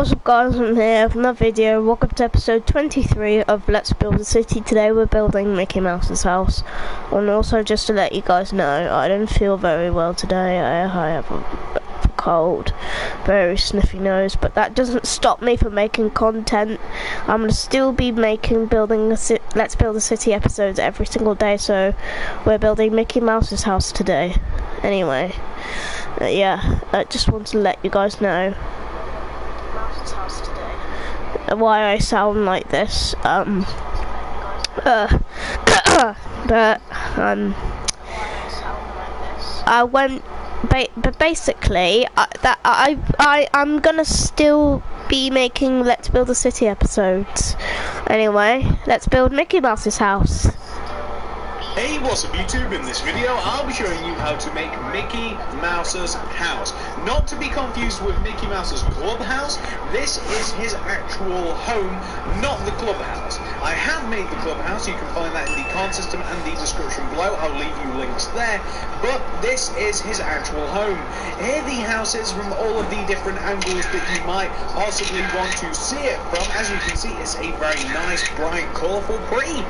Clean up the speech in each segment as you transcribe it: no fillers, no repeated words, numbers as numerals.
What's up guys, I'm here with another video. Welcome to episode 23 of Let's Build a City. Today we're building Mickey Mouse's house. And also just to let you guys know, I don't feel very well today. I have a cold, very sniffy nose, but that doesn't stop me from making content. I'm going to still be making Let's Build a City episodes every single day, so we're building Mickey Mouse's house today. Anyway, yeah, I just want to let you guys know why I sound like this. I went, but basically, I'm gonna still be making Let's Build a City episodes. Anyway, let's build Mickey Mouse's house. Hey, what's up YouTube? In this video I'll be showing you how to make Mickey Mouse's house. Not to be confused with Mickey Mouse's clubhouse. This is his actual home, not the clubhouse. I have made the clubhouse. You can find that in the card system and the description below. I'll leave you links there. But this is his actual home. Here the house is from all of the different angles that you might possibly want to see it from. As you can see, it's a very nice, bright, colourful, pretty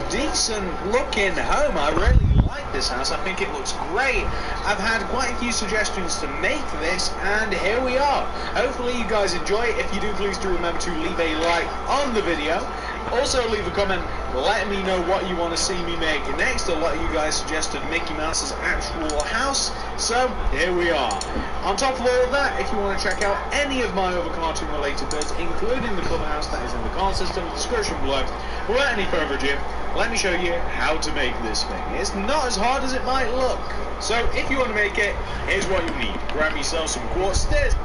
decent looking home. I really like this house. I think it looks great. I've had quite a few suggestions to make this, and here we are. Hopefully you guys enjoy it. If you do, please do remember to leave a like on the video. Also leave a comment letting me know what you want to see me make next. A lot of you guys suggested Mickey Mouse's actual house, so here we are. On top of all of that, if you want to check out any of my other cartoon related builds, including the clubhouse that is in the card system, description below. Without any further ado, let me show you how to make this thing. It's not as hard as it might look. So if you want to make it, here's what you need. Grab yourself some quartz stairs,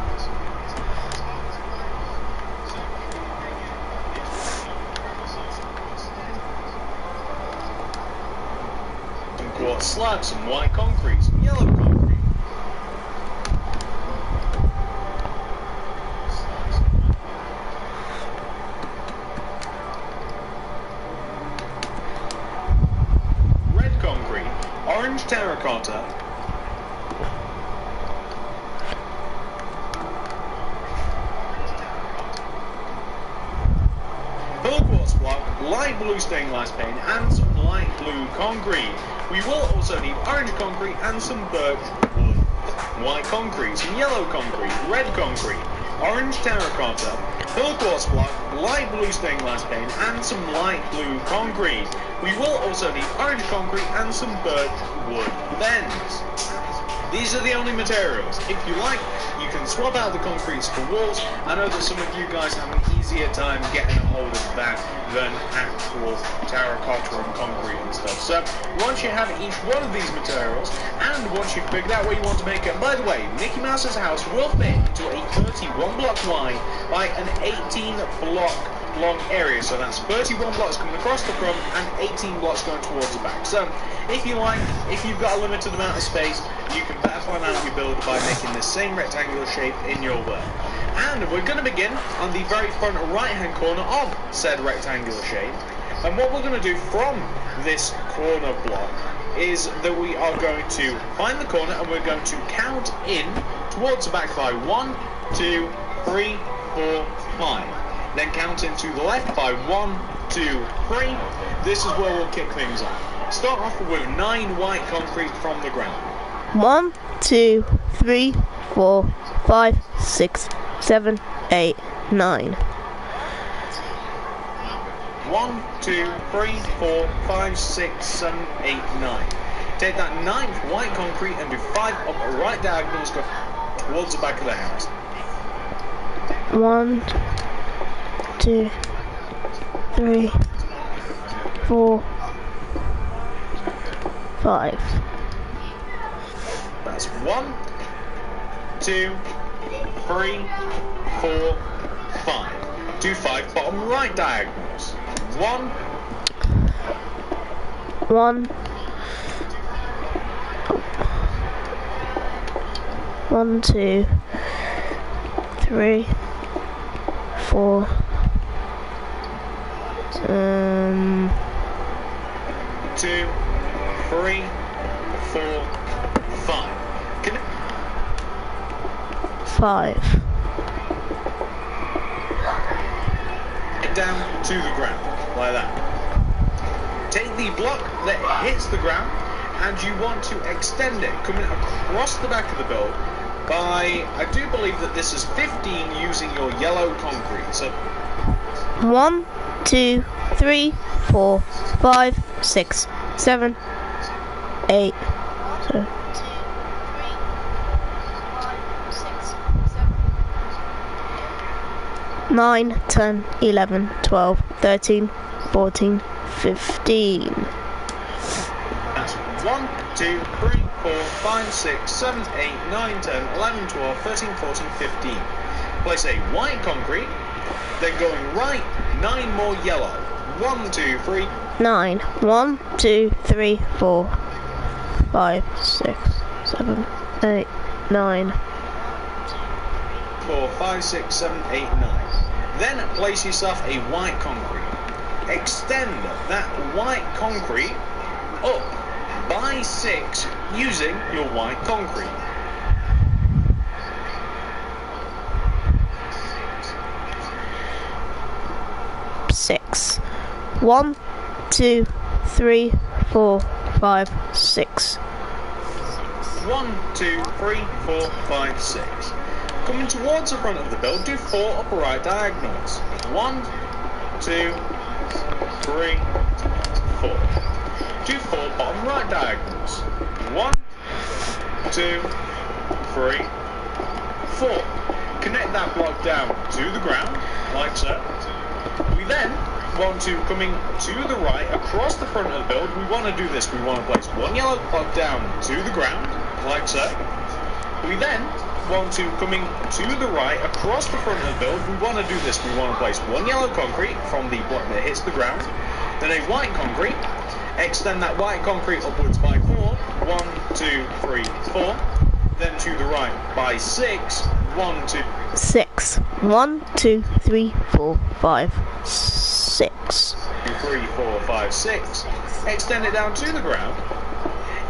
some quartz slabs, some white concrete, some yellow concrete. Orange terracotta, blue quartz block, light blue stained glass paint, and some light blue concrete. We will also need orange concrete and some birch wood, white concrete, some yellow concrete, red concrete, orange terracotta, blue quartz block, light blue stained glass paint, and some light blue concrete. We will also need orange concrete and some birch wood bends. These are the only materials. If you like, you can swap out the concretes for walls. I know that some of you guys have an easier time getting a hold of that than actual terracotta and concrete and stuff. So once you have each one of these materials, and once you've figured out where you want to make it, and by the way, Mickey Mouse's house will fit into a 31 block wide by an 18 block long area, so that's 31 blocks coming across the front and 18 blocks going towards the back. So if you like, if you've got a limited amount of space, you can better plan out your build by making the same rectangular shape in your work. And we're going to begin on the very front right hand corner of said rectangular shape. And what we're going to do from this corner block is that we are going to find the corner and we're going to count in towards the back by 1, 2, 3, 4, 5. Then count into the left by 1, 2, 3. This is where we'll kick things off. Start off with 9 white concrete from the ground. 1, 2, 3, 4, 5, 6, 7, 8, 9. 1, 2, 3, 4, 5, 6, 7, 8, 9. Take that 9th white concrete and do 5 up right diagonals go towards the back of the house. 1, 2, 3, 4, 5. That's 1, 2, 3, 4, 5. Do 5 bottom right diagonals. 1, 1, 2, 3, 4. 2, 3, 4, 5. 5. down to the ground, like that. Take the block that hits the ground and you want to extend it, coming across the back of the build by, I do believe that this is 15 using your yellow concrete. So 1, 2, 3, 4, 5, 6, 7, 8. So 9, 10, 11, 12, 13, 14, 15. That's 1, 2, 3, 4, 5, 6, 7, 8, 9, 10, 11, 12, 13, 14, 15. Place a white concrete, then going right, 9 more yellow. 1, 2, 3. 9. 1, 2, 3, 4, 5, 6, 7, 8, 9. 4, 5, 6, 7, 8, 9. Then place yourself a white concrete. Extend that white concrete up by 6 using your white concrete. Six. 1, 2, 3, 4, 5, 6. 1, 2, 3, 4, 5, 6. Coming towards the front of the build, do 4 upper right diagonals. 1, 2, 3, 4. Do 4 bottom right diagonals. 1, 2, 3, 4. Connect that block down to the ground, like so. We then want to, coming to the right, across the front of the build, we want to do this. We want to place 1 yellow block down to the ground, like so. We then want to, coming to the right, across the front of the build, we want to do this. We want to place 1 yellow concrete from the block that hits the ground, then a white concrete, extend that white concrete upwards by 4, 1, 2, 3, 4, then to the right by 6, 1, 2, 6. 1, 2, 3, 4, 5, 6. 3, 4, 5, 6. Extend it down to the ground.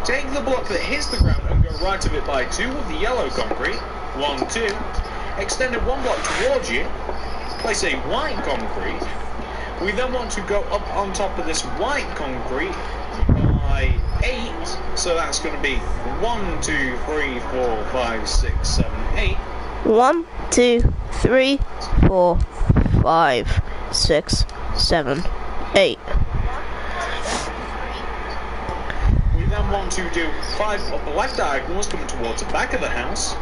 Take the block that hits the ground and go right of it by 2 with the yellow concrete. 1, 2. Extend it 1 block towards you. Place a white concrete. We then want to go up on top of this white concrete by 8. So that's going to be 1, 2, 3, 4, 5, 6, 7, 8. 1, 2, 3, 4, 5, 6, 7, 8. We then want to do 5 upper left diagonals coming towards the back of the house.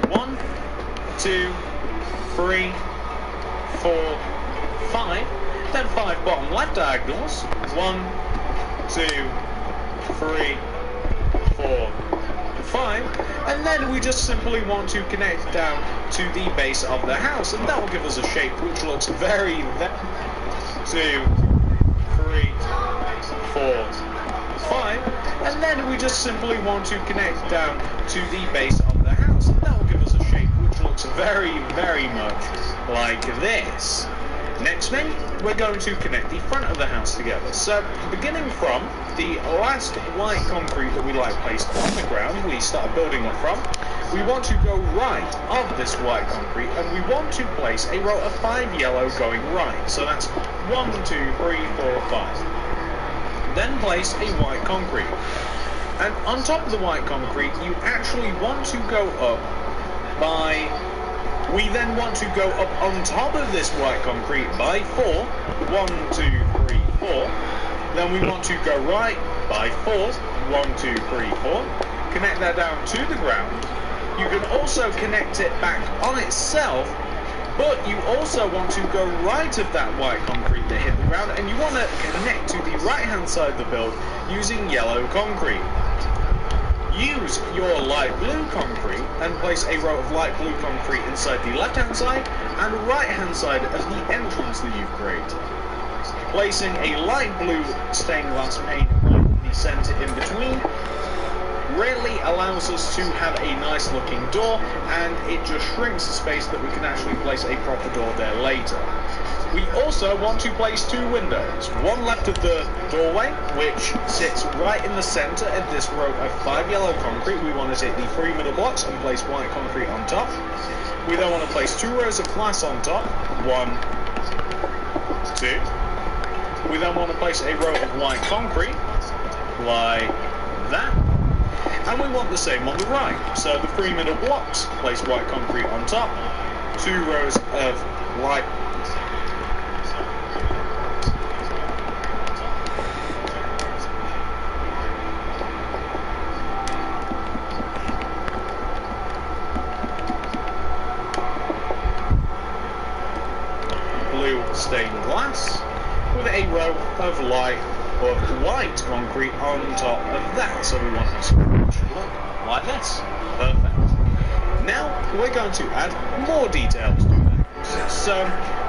One, 2, 3, 4, 5. Then 5 bottom left diagonals. 1, 2, 3, 4, 5. And then we just simply want to connect down to the base of the house, and that will give us a shape which looks very 2, 3, 4, 5. And then we just simply want to connect down to the base of the house, and that will give us a shape which looks very, very much like this. Next thing, we're going to connect the front of the house together. So, beginning from the last white concrete that we placed on the ground, we start building up from, we want to go right of this white concrete, and we want to place a row of 5 yellow going right. So that's 1, 2, 3, 4, 5. Then place a white concrete. And on top of the white concrete, you actually want to go up by... We then want to go up on top of this white concrete by 4. 1, 2, 3, 4. Then we want to go right by 4. 1, 2, 3, 4. Connect that down to the ground. You can also connect it back on itself, but you also want to go right of that white concrete that hit the ground, and you want to connect to the right hand side of the build using yellow concrete. Use your light blue concrete and place a row of light blue concrete inside the left hand side and right hand side of the entrance that you've created. Placing a light blue stained glass pane in the centre in between really allows us to have a nice looking door, and it just shrinks the space that we can actually place a proper door there later. We also want to place 2 windows, one left of the doorway, which sits right in the centre of this row of 5 yellow concrete. We want to take the 3 middle blocks and place white concrete on top. We then want to place 2 rows of glass on top, 1, 2. We then want to place a row of white concrete, like that. And we want the same on the right. So the 3 middle blocks, place white concrete on top, 2 rows of light blue stained glass with a row of white concrete on top of that. So we want it to look like this. Perfect. Now we're going to add more details to that. So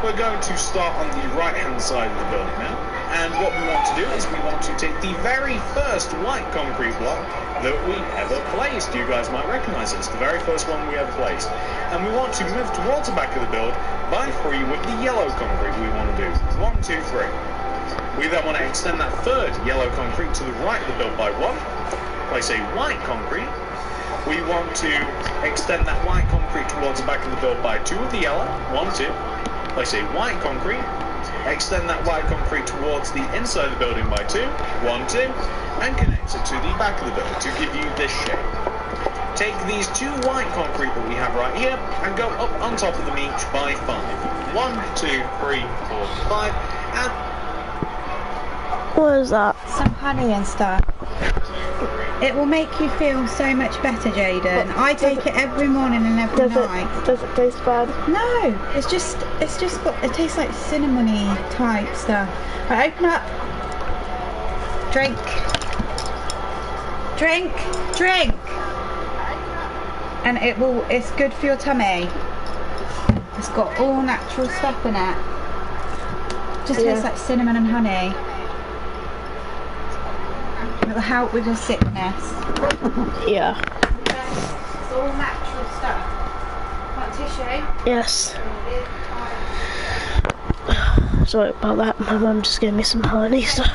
we're going to start on the right hand side of the building now. And what we want to do is we want to take the very first white concrete block that we ever placed. You guys might recognize this, the very first one we ever placed. And we want to move towards the back of the build by 3 with the yellow concrete we want to do. 1, 2, 3. We then want to extend that third yellow concrete to the right of the build by 1. Place a white concrete. We want to extend that white concrete towards the back of the build by 2 of the yellow. 1, 2. Place a white concrete. Extend that white concrete towards the inside of the building by 2. 1, 2. And connect it to the back of the build to give you this shape. Take these 2 white concrete that we have right here and go up on top of them each by 5. 1, 2, 3, 4, 5. And What is that? some honey and stuff. It will make you feel so much better, Jaden. I take it every morning and every night. Does it taste bad? No, it's just got, it tastes like cinnamony type stuff. Right, open up. Drink. Drink. Drink. And it's good for your tummy. It's got all natural stuff in it. Just tastes like cinnamon and honey. It'll help with your sickness. Yeah. It's all natural stuff. Want tissue? Yes. Sorry about that. My mum just gave me some honey stuff.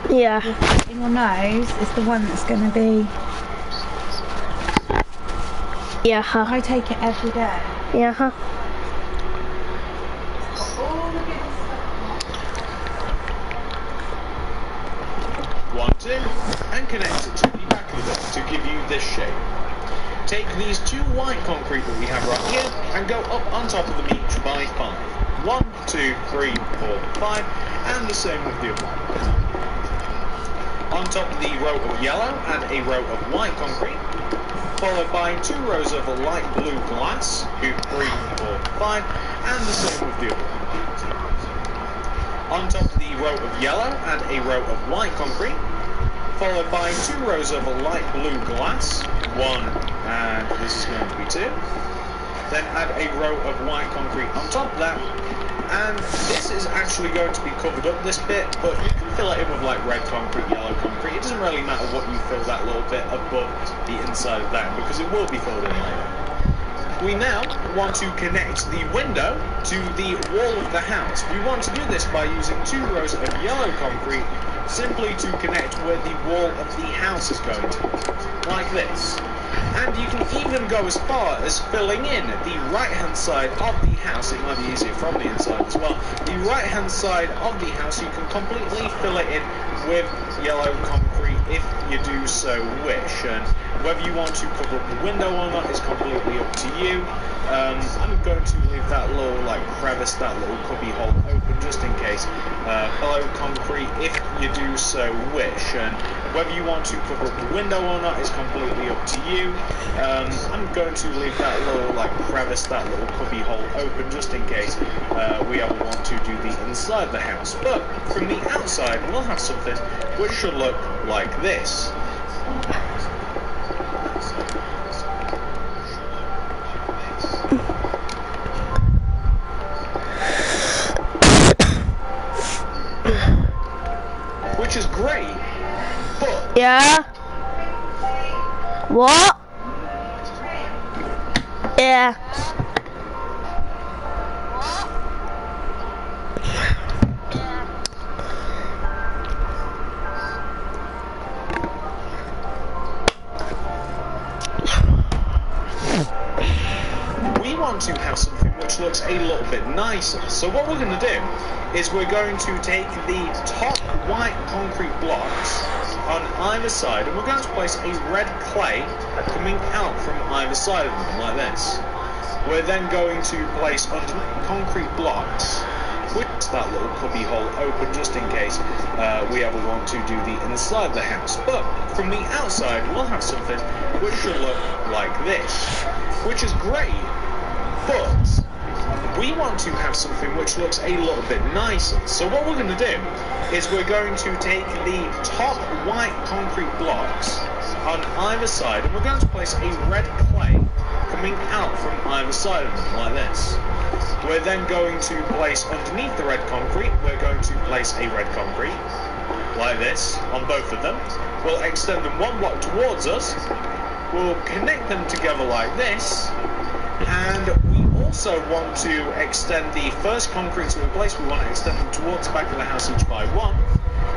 Yeah. In your nose is the one that's going to be. Yeah. I take it every day. Yeah. All the good stuff. 1, 2, and connect it to the back of the build to give you this shape. Take these 2 white concrete that we have right here and go up on top of them each by 5. 1, 2, 3, 4, 5, and the same with the other one. On top of the row of yellow and a row of white concrete, followed by 2 rows of light blue glass, 2, 3, 4, 5, and the same with the other one. On top of the row of yellow and a row of white concrete, followed by 2 rows of light blue glass, 1, and this is going to be 2. Then add a row of white concrete on top of that, and this is actually going to be covered up this bit, but you can fill it in with like red concrete, yellow concrete. It doesn't really matter what you fill that little bit above the inside of that, because it will be filled in later. We now want to connect the window to the wall of the house. We want to do this by using 2 rows of yellow concrete simply to connect where the wall of the house is going to, like this. And you can even go as far as filling in the right-hand side of the house. It might be easier from the inside as well. The right-hand side of the house, you can completely fill it in with yellow concrete if you do so wish. And whether you want to cover up the window or not is completely up to you. I'm going to leave that little like crevice, that little cubby hole open just in case. Yellow concrete if you do so wish. And whether you want to cover up the window or not is completely up to you. I'm going to leave that little like crevice, that little cubby hole open just in case we ever want to do the inside of the house. But from the outside we'll have something which should look like this. Which is great, but Yeah. What? Yeah. want to have something which looks a little bit nicer. So what we're going to do is we're going to take the top white concrete blocks on either side, and we're going to place a red clay coming out from either side of them, like this. We're then going to place underneath concrete blocks with that little cubby hole open just in case we ever want to do the inside of the house. But from the outside, we'll have something which should look like this, which is great, but we want to have something which looks a little bit nicer. So what we're going to do is we're going to take the top white concrete blocks on either side, and we're going to place a red clay coming out from either side of them, like this. We're then going to place underneath the red concrete, we're going to place a red concrete, like this, on both of them. We'll extend them one block towards us, we'll connect them together like this, and we also want to extend the first concrete to replace, we want to extend them towards the back of the house each by one,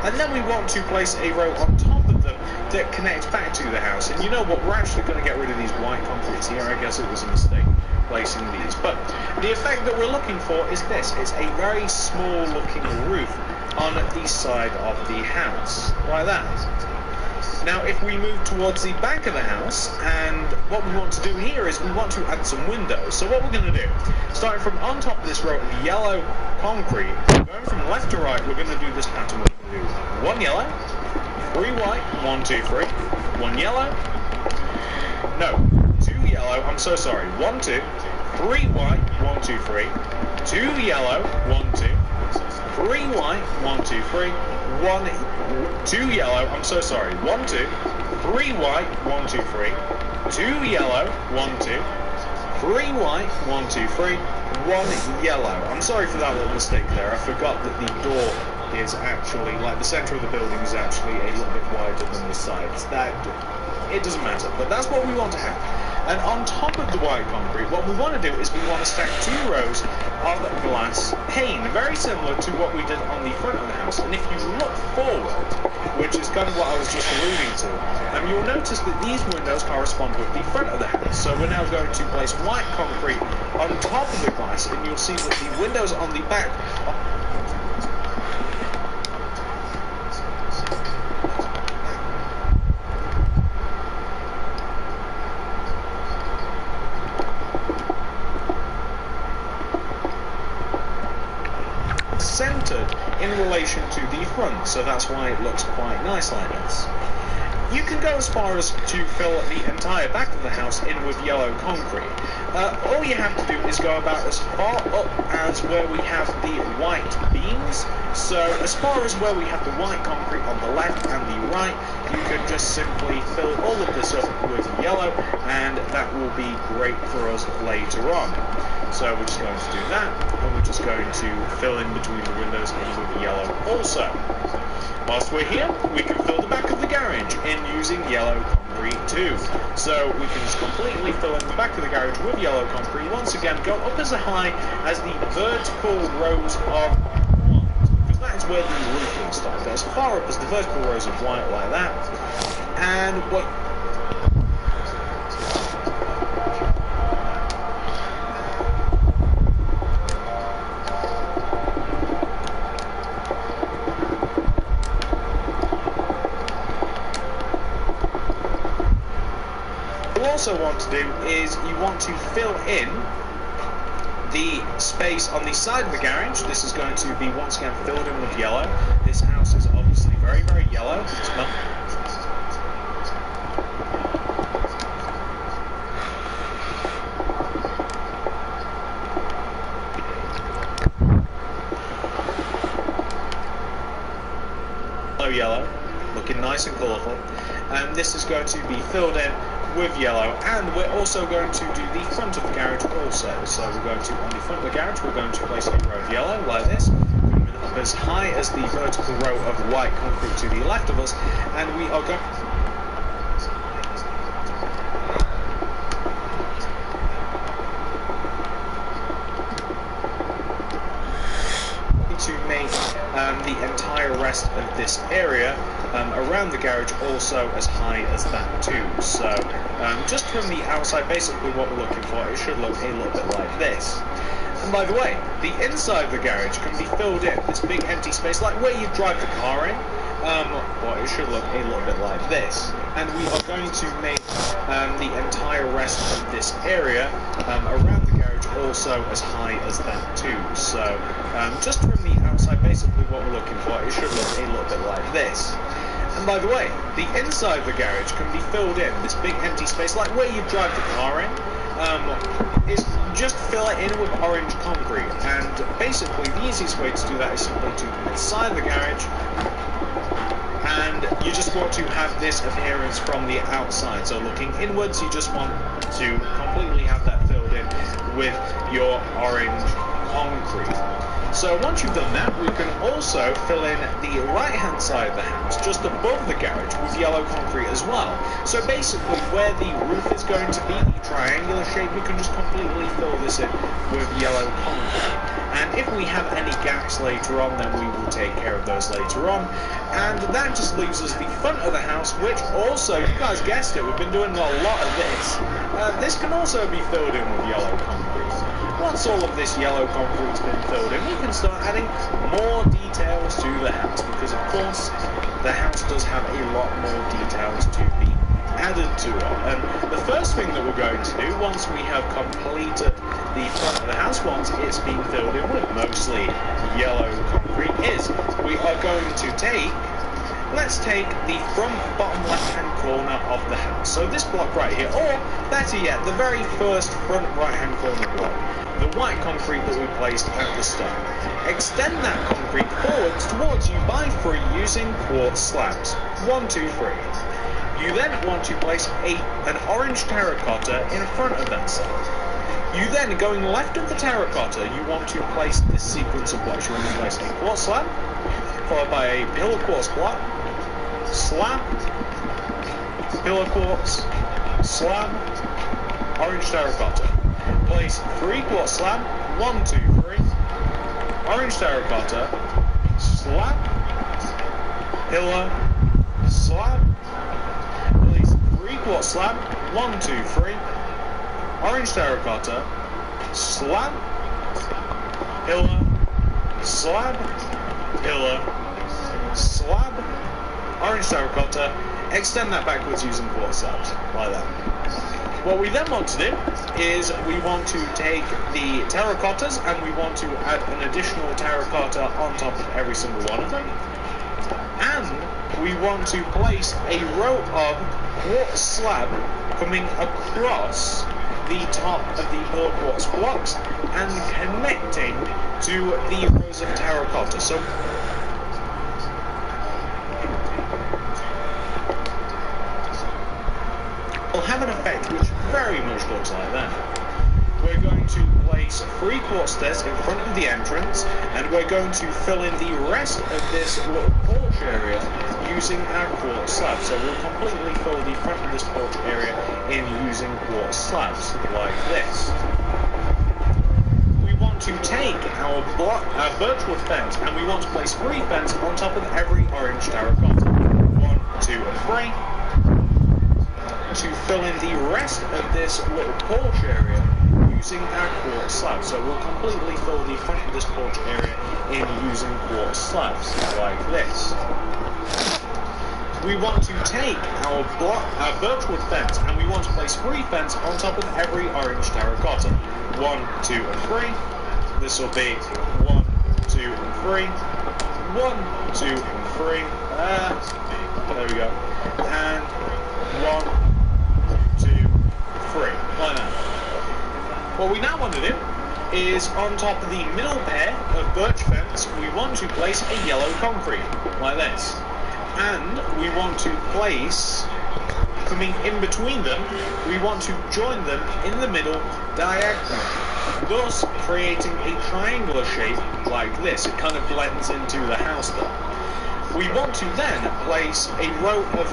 and then we want to place a row on top of them that connect back to the house. And you know what, we're actually going to get rid of these white concretes here. I guess it was a mistake placing these, but the effect that we're looking for is this. It's a very small looking roof on the side of the house, like that. Now if we move towards the back of the house, and what we want to do here is we want to add some windows. So what we're going to do, starting from on top of this row of yellow concrete, going from left to right, we're going to do this pattern. We're going to do one yellow, three white, 1, 2, 3, one yellow, no, two yellow, I'm so sorry, 1, 2, 3 white, 1, 2, 3, two yellow, 1, 2, 3 white, 1, 2, 3, 1, 2 yellow, I'm so sorry, 1, 2, 3 white, 1, 2, 3, two yellow, 1, 2, 3 white, 1, 2, 3, one yellow. I'm sorry for that little mistake there. I forgot that the door is actually, like the centre of the building is actually a little bit wider than the sides. That, it doesn't matter, but that's what we want to have. And on top of the white concrete, what we want to do is we want to stack 2 rows of glass pane, very similar to what we did on the front of the house. And if you look forward, which is kind of what I was just alluding to, you'll notice that these windows correspond with the front of the house. So we're now going to place white concrete on top of the glass, and you'll see that the windows on the back centered in relation to the front, so that's why it looks quite nice like this. You can go as far as to fill the entire back of the house in with yellow concrete. All you have to do is go about as far up as where we have the white beams. So as far as where we have the white concrete on the left and the right, you can just simply fill all of this up with yellow, and that will be great for us later on. So we're just going to do that, and we're just going to fill in between the windows in with yellow also. Whilst we're here, we can fill the back of the garage in using yellow concrete too. So we can just completely fill in the back of the garage with yellow concrete. Once again, go up as high as the vertical rows of white, because that is where the roof will start. Go as far up as the vertical rows of white like that. And what also want to do is you want to fill in the space on the side of the garage. This is going to be once again filled in with yellow. This house is obviously very, very yellow. It's yellow, looking nice and colourful, and this is going to be filled in with yellow. And we're also going to do the front of the garage also. So we're going to, on the front of the garage, we're going to place a row of yellow like this, up as high as the vertical row of white concrete to the left of us, and we are going to make the entire rest of this area around the garage also as high as that too. So just from the outside, basically what we're looking for, it should look a little bit like this. And by the way, the inside of the garage can be filled in, this big empty space, like where you drive the car in. Well, it should look a little bit like this. And we are going to make the entire rest of this area around the garage also as high as that too. So just from the outside, basically what we're looking for, it should look a little bit like this. And by the way, the inside of the garage can be filled in, this big empty space, like where you drive the car in. Is just fill it in with orange concrete, and basically the easiest way to do that is simply to come inside the garage, and you just want to have this appearance from the outside. So looking inwards, you just want to completely have that filled in with your orange concrete. So once you've done that, we can also fill in the right-hand side of the house, just above the garage, with yellow concrete as well. So basically, where the roof is going to be, the triangular shape, we can just completely fill this in with yellow concrete. And if we have any gaps later on, then we will take care of those later on. And that just leaves us the front of the house, which also, you guys guessed it, we've been doing a lot of this. This can also be filled in with yellow concrete. Once all of this yellow concrete's been filled in, we can start adding more details to the house, because of course the house does have a lot more details to be added to it. And the first thing that we're going to do, once we have completed the front of the house, once it's been filled in with mostly yellow concrete, is we are going to let's take the front bottom left hand corner of the house. So this block right here, or better yet, the very first front right hand corner block, the white concrete that we placed at the start. Extend that concrete forwards towards you by 3 using quartz slabs. 1, 2, 3. You then want to place an orange terracotta in front of that slab. You then, going left of the terracotta, you want to place this sequence of blocks. You want to place a quartz slab, followed by a pillar quartz block, slab, pillar quartz, slab, orange terracotta. Place 3 quartz slab, 1, 2, 3, orange terracotta, slab, pillar, slab. Place 3 quartz slab, 1, 2, 3, orange terracotta, slab, pillar, slab, pillar, slab, orange terracotta. Extend that backwards using quartz slabs, like that. What we then want to do is we want to take the terracottas and we want to add an additional terracotta on top of every single one of them. And we want to place a row of quartz slab coming across the top of the pillar quartz blocks and connecting to the rows of terracotta. So will have an effect which very much looks like that. We're going to place 3 quartz stairs in front of the entrance, and we're going to fill in the rest of this little porch area using our quartz slabs. So we'll completely fill the front of this porch area in using quartz slabs, like this. We want to take our birchwood fence, and we want to place 3 fence on top of every orange terracotta. 1, 2, and 3. To fill in the rest of this little porch area using our quartz slabs. So we'll completely fill the front of this porch area in using quartz slabs, like this. We want to take our birchwood fence and we want to place 3 fence on top of every orange terracotta. 1, 2, and 3. This will be 1, 2, and 3. 1, 2, and 3. There we go. And 1, 2, 3, like that. What we now want to do is on top of the middle pair of birch fence, we want to place a yellow concrete, like this. And we want to place, coming in between them, we want to join them in the middle diagonally, thus creating a triangular shape like this. It kind of blends into the house there. We want to then place a row of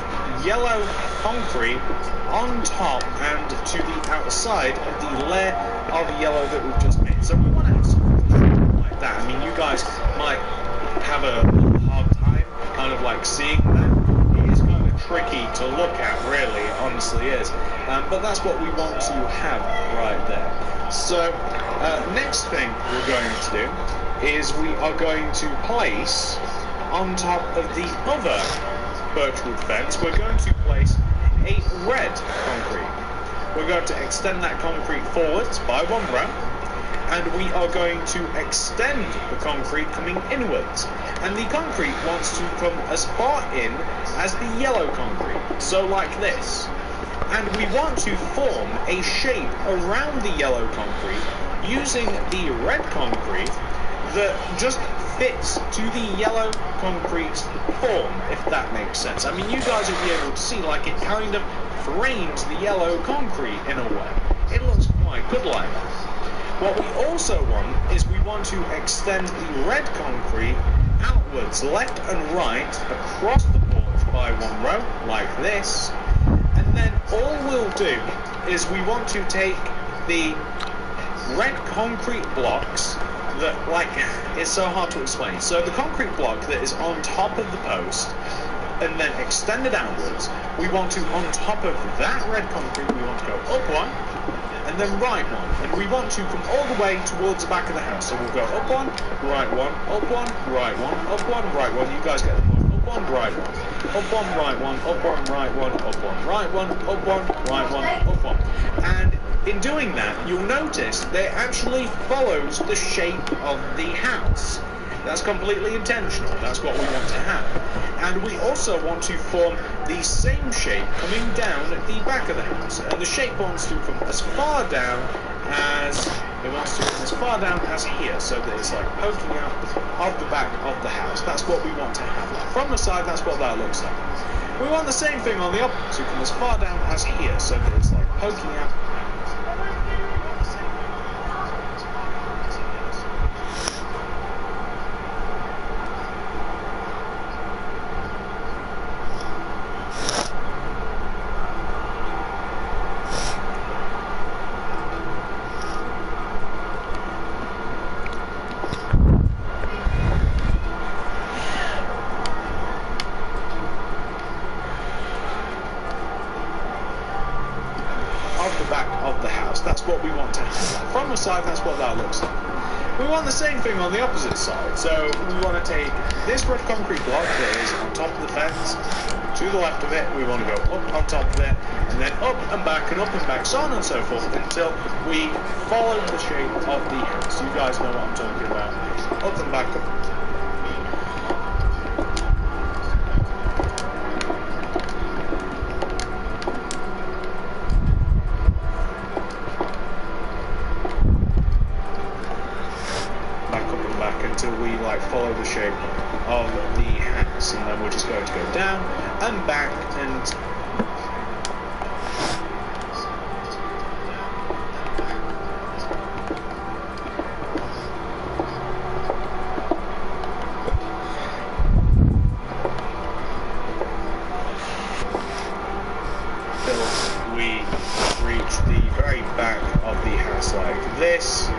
yellow concrete on top and to the outside of the layer of yellow that we've just made. So we want to have something like that. I mean, you guys might have a hard time kind of like seeing that. It is kind of tricky to look at, really, honestly is. But that's what we want to have right there. So, next thing we're going to do is we are going to place on top of the other birchwood fence, we're going to place a red concrete. We're going to extend that concrete forwards by 1 row, and we are going to extend the concrete coming inwards. And the concrete wants to come as far in as the yellow concrete, so like this. And we want to form a shape around the yellow concrete using the red concrete that just fits to the yellow concrete form, if that makes sense. I mean, you guys will be able to see, like, it kind of frames the yellow concrete in a way. It looks quite good like that. What we also want is we want to extend the red concrete outwards, left and right, across the porch by 1 row, like this. And then all we'll do is we want to take the red concrete blocks that, like, it's so hard to explain. So the concrete block that is on top of the post and then extended outwards, we want to, on top of that red concrete, we want to go up 1 and then right 1. And we want to come all the way towards the back of the house. So we'll go up 1, right 1, up 1, right 1, up 1, right 1. You guys get the point. Up 1, right 1. Up 1, right 1, up 1, right 1, up 1, right 1, up 1, right 1, up 1. And in doing that, you'll notice that it actually follows the shape of the house. That's completely intentional. That's what we want to have. And we also want to form the same shape coming down at the back of the house. And the shape wants to come as far down as here, so that it's like poking out of the back of the house. That's what we want to have. From the side, that's what that looks like. We want the same thing on the opposite, to come as far down as here, so that it's like poking out. That's what we want to have. From the side, that's what that looks like. We want the same thing on the opposite side. So we want to take this red concrete block that is on top of the fence, to the left of it, we want to go up on top of it, and then up and back, so on and so forth, until we follow the shape of the house. You guys know what I'm talking about. Up and back, up. Until we follow the shape of the house, and then we're just going to go down and back and until we reach the very back of the house like this.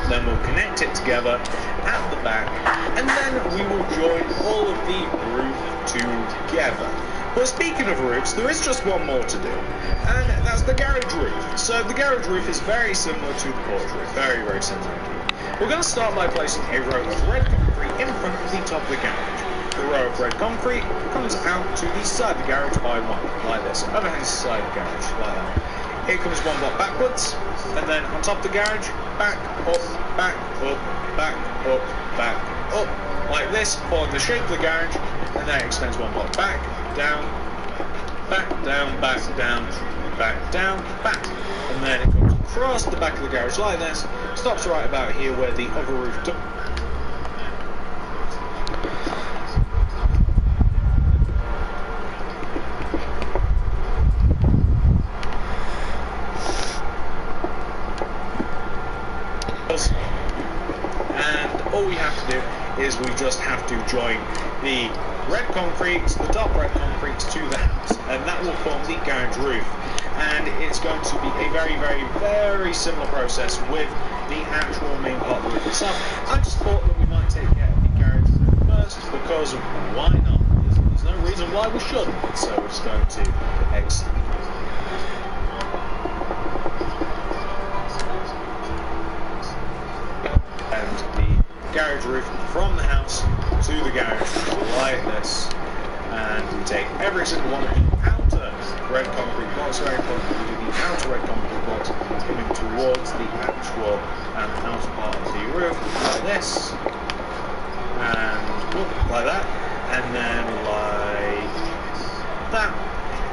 Then we'll connect it together at the back, and then we will join all of the roof together. But speaking of roofs, there is just one more to do, and that's the garage roof. So the garage roof is very similar to the porch roof, very, very similar indeed. We're going to start by placing a row of red concrete in front of the top of the garage. The row of red concrete comes out to the side of the garage by 1, like this, overhangs the side of the garage, like that. Here comes 1 block backwards, and then on top of the garage, back, up, back, up, back, up, back, up, like this, following the shape of the garage, and then it extends 1 block back, down, back, down, back, down, back, down, back, and then it comes across the back of the garage like this, stops right about here where the other roof took. And all we have to do is we just have to join the red concrete, the top red concrete to the house, and that will form the garage roof. And it's going to be a very, very, very similar process with the actual main part of the roof itself. I just thought that we might take care of the garage roof because why not? There's no reason why we shouldn't. So we're just going to exit. And the garage roof from the house to the garage like this. And we take every single one of the outer red concrete blocks, very important, we do the outer red concrete blocks coming towards the actual outer part of the roof, like this, and like that, and then like that,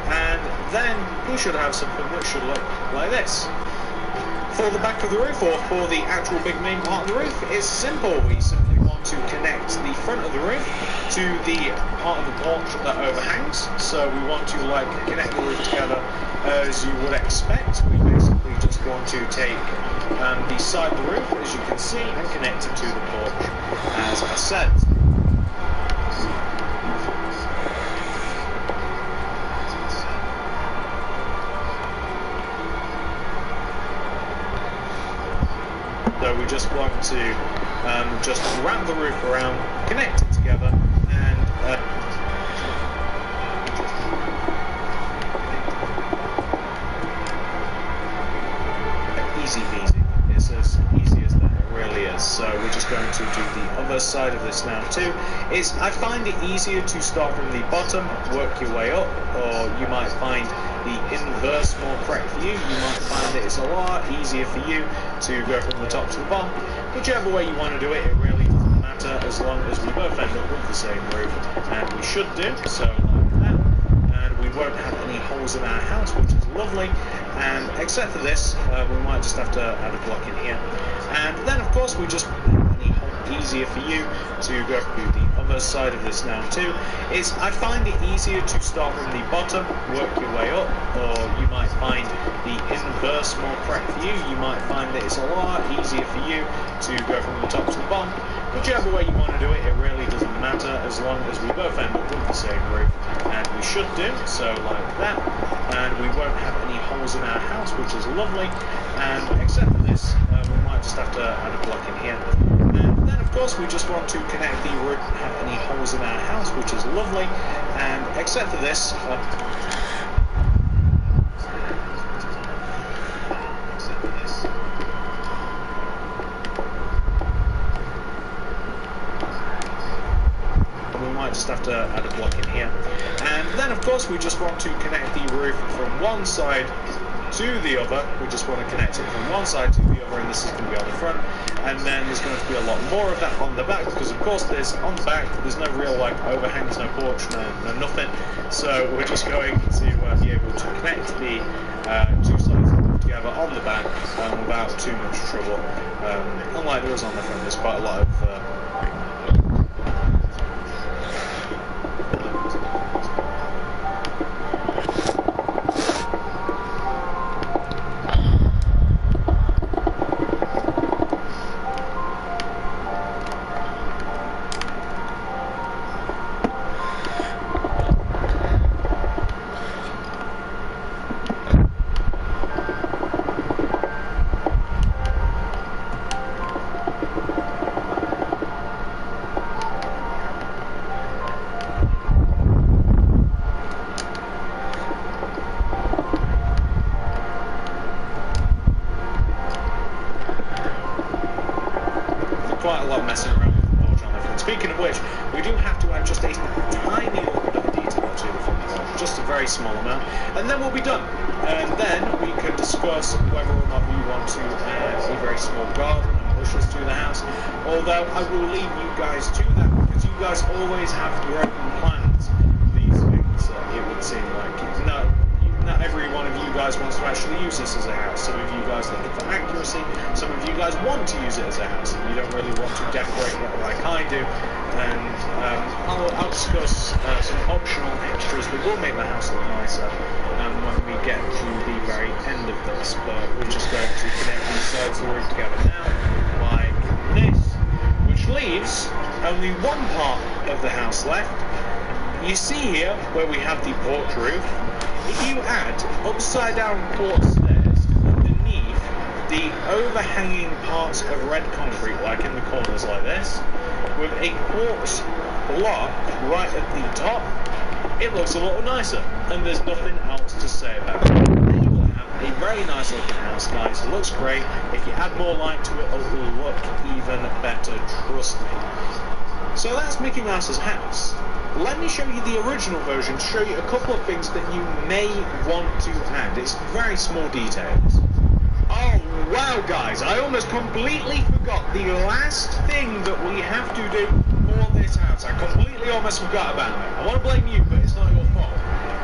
and then we should have something which should look like this. For the back of the roof, or for the actual big main part of the roof, it's simple. We simply want to connect the front of the roof to the part of the porch that overhangs. So we want to like connect the roof together as you would expect. We basically just want to take the side of the roof, as you can see, and connect it to the porch, as I said. So we just want to just wrap the roof around, connect it together, and easy peasy. It's as easy as that, it really is. So we're just going to do the other side of this now too. I find it easier to start from the bottom, work your way up, or you might find the inverse more correct for you. You might find that it's a lot easier for you to go from the top to the bottom. Whichever way you want to do it, it really doesn't matter as long as we both end up with the same roof, and we should do, so like that. And we won't have any holes in our house, which is lovely, and except for this, we might just have to add a block in here. And then of course we just easier for you to go through the other side of this now too. I find it easier to start from the bottom, work your way up, or you might find the inverse more correct for you. You might find that it's a lot easier for you to go from the top to the bottom. Whichever way you want to do it, it really doesn't matter as long as we both end up with the same roof, and we should do, so like that. And we won't have any holes in our house, which is lovely, and except for this, we might just have to add a block in here. And then of course we just want to connect the roof, have any holes in our house, which is lovely, and except for this, just have to add a block in here. And then of course we just want to connect the roof from one side to the other. We just want to connect it from one side to the other, and this is going to be on the front, and then there's going to be a lot more of that on the back, because of course there's on the back there's no real like overhangs, no porch, no nothing, so we're just going to be able to connect the two sides together on the back without too much trouble. Unlike there was on the front, there's quite a lot of quite a lot of messing around with the porch on the front. Speaking of which, we do have to add just a tiny little bit of detail to the front porch, just a very small amount, and then we'll be done. And then we can discuss whether or not we want to add a very small garden and bushes to the house, although I will leave you guys to that, because you guys always have your own plans for these things. It would seem like not every one of you guys wants to actually use this as a house. Some of you guys looking for accuracy, some of you guys want to use it as a house, and you don't really want to decorate it like I do. And I'll discuss some optional extras that will make the house look nicer when we get to the very end of this. But we're just going to connect these sides of the roof together now, like this, which leaves only one part of the house left. You see here where we have the porch roof. If you add upside down quartz stairs underneath the overhanging parts of red concrete, like in the corners like this, with a quartz block right at the top, it looks a little nicer, and there's nothing else to say about it. And you will have a very nice looking house, guys. It looks great. If you add more light to it, it will look even better, trust me. So that's Mickey Mouse's house. Let me show you the original version to show you a couple of things that you may want to add. It's very small details. Oh wow, guys, I almost completely forgot the last thing that we have to do for this house. I completely almost forgot about it. I want to blame you, but it's not your fault.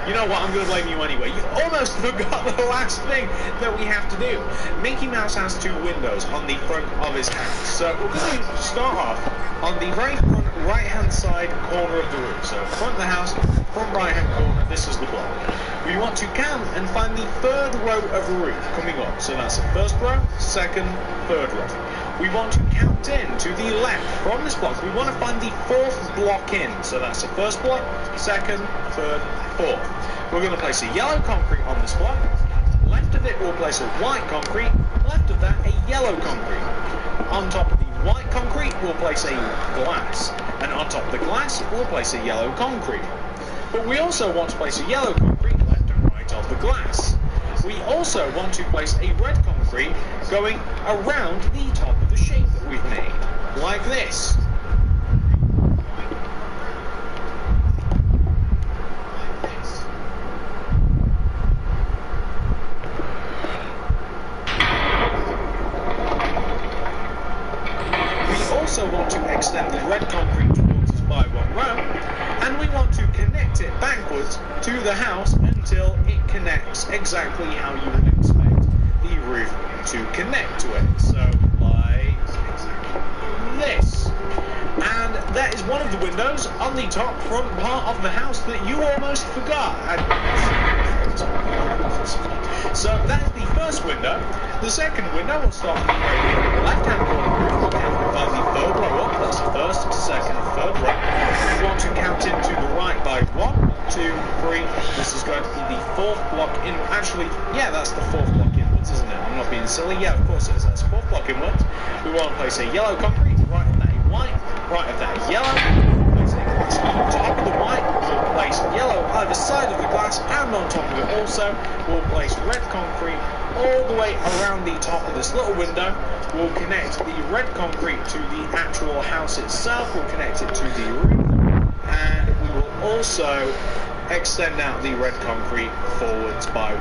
You know what, I'm going to blame you anyway. You almost forgot the last thing that we have to do. Mickey Mouse has two windows on the front of his house. So we're going to start off on the very front right-hand side corner of the roof. So front of the house, front right-hand corner, this is the block. We want to count and find the third row of roof coming up. So that's the first row, second, third row. We want to count in to the left from this block. We want to find the fourth block in. So that's the first block, second, third, fourth. We're going to place a yellow concrete on this block. Left of it, we'll place a white concrete. Left of that, a yellow concrete. On top of the white concrete, we'll place a glass. And on top of the glass, we'll place a yellow concrete. But we also want to place a yellow concrete left and right of the glass. We also want to place a red concrete going around the top of the shape that we've made, like this. We also want to extend the red concrete towards us by one row, and we want to connect it backwards to the house until it connects exactly how you would expect the roof to connect to it. So like this. And that is one of the windows on the top front part of the house that you almost forgot. So that is the first window. The second window will start from the left-hand corner of the roof. We'll count the third row up. That's the first, second, third row. We want to count into the right by 1, 2, 3. This is going to be the fourth block in. Actually, yeah, that's the fourth block inwards, isn't it? I'm not being silly. Yeah, of course it is. That's the fourth block inwards. We want to place a yellow concrete right of that white, right of that yellow. Place a glass on top of the white. We'll place yellow either side of the glass, and on top of it also, we'll place red concrete all the way around the top of this little window. We'll connect the red concrete to the actual house itself. We'll connect it to the roof, and we will also extend out the red concrete forwards by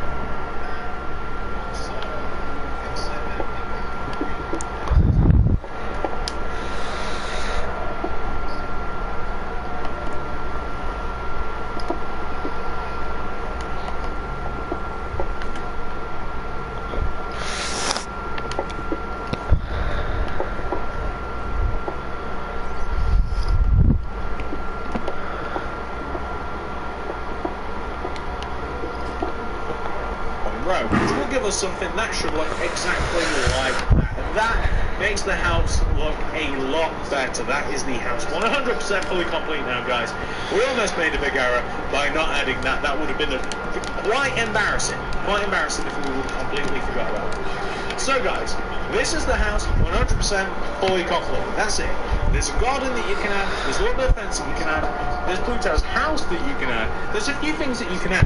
which will give us something that should look exactly like that. And that makes the house look a lot better. That is the house 100% fully complete now, guys. We almost made a big error by not adding that. That would have been quite embarrassing. Quite embarrassing if we would have completely forgot about it. So, guys, this is the house 100% fully complete. That's it. There's a garden that you can add. There's a little bit of fence that you can add. There's Pluto's house that you can add. There's a few things that you can add.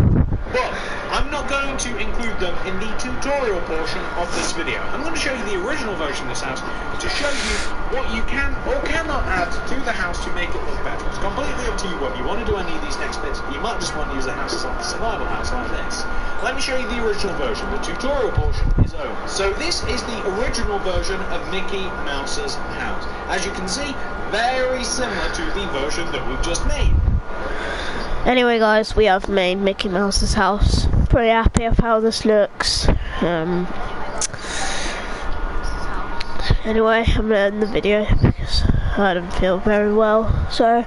But I'm not going to include them in the tutorial portion of this video. I'm going to show you the original version of this house to show you what you can or cannot add to the house to make it look better. It's completely up to you whether you want to do any of these next bits. You might just want to use a house as like a survival house like this. Let me show you the original version. The tutorial portion is over. So this is the original version of Mickey Mouse's house. As you can see, very similar to the version that we've just made. Anyway guys, we have made Mickey Mouse's house. Pretty happy of how this looks. Anyway, I'm gonna end the video because I don't feel very well. So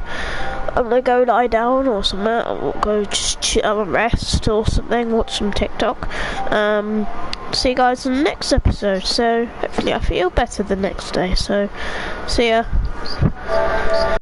I'm gonna go lie down or something, or go just chill and rest or something, watch some TikTok. See you guys in the next episode. So hopefully I feel better the next day. So see ya.